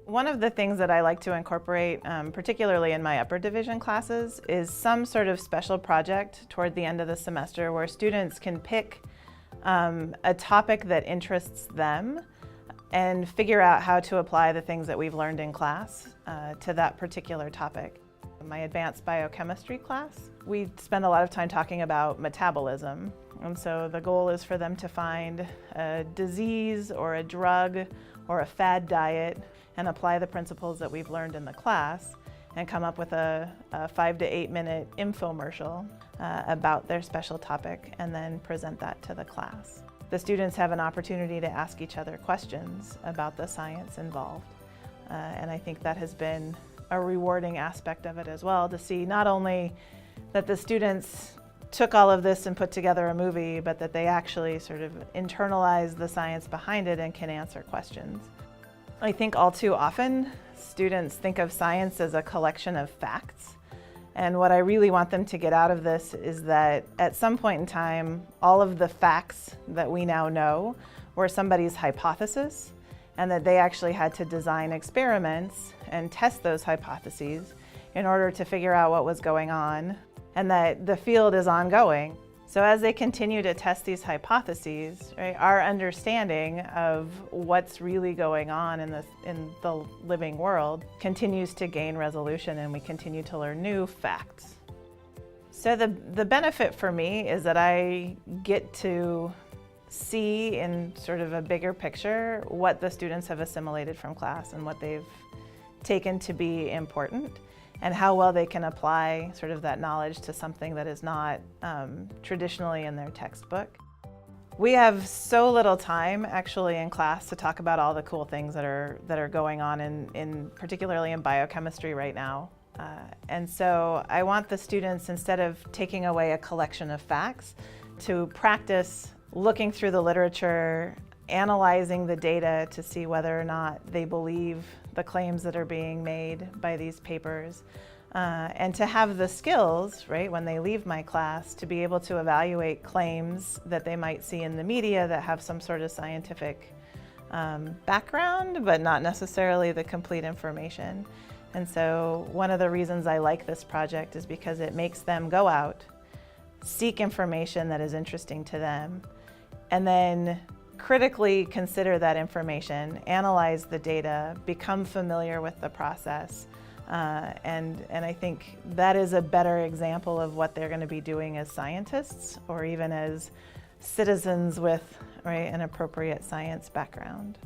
One of the things that I like to incorporate, particularly in my upper division classes, is some sort of special project toward the end of the semester where students can pick a topic that interests them and figure out how to apply the things that we've learned in class to that particular topic. In my advanced biochemistry class, we spend a lot of time talking about metabolism. And so the goal is for them to find a disease or a drug or a fad diet and apply the principles that we've learned in the class and come up with a 5 to 8 minute infomercial about their special topic and then present that to the class. The students have an opportunity to ask each other questions about the science involved. And I think that has been a rewarding aspect of it as well, to see not only that the students took all of this and put together a movie, but that they actually sort of internalized the science behind it and can answer questions. I think all too often students think of science as a collection of facts. And what I really want them to get out of this is that at some point in time, all of the facts that we now know were somebody's hypothesis, and that they actually had to design experiments and test those hypotheses in order to figure out what was going on, and that the field is ongoing. So as they continue to test these hypotheses, right, our understanding of what's really going on in the living world continues to gain resolution, and we continue to learn new facts. So the benefit for me is that I get to see in sort of a bigger picture what the students have assimilated from class and what they've taken to be important, and how well they can apply sort of that knowledge to something that is not traditionally in their textbook. We have so little time actually in class to talk about all the cool things that are going on in particularly in biochemistry right now. And so I want the students, instead of taking away a collection of facts, to practice looking through the literature, analyzing the data to see whether or not they believe the claims that are being made by these papers, and to have the skills, right, when they leave my class, to be able to evaluate claims that they might see in the media that have some sort of scientific background, but not necessarily the complete information. And so one of the reasons I like this project is because it makes them go out, seek information that is interesting to them, and then critically consider that information, analyze the data, become familiar with the process. And I think that is a better example of what they're going to be doing as scientists, or even as citizens with, right, an appropriate science background.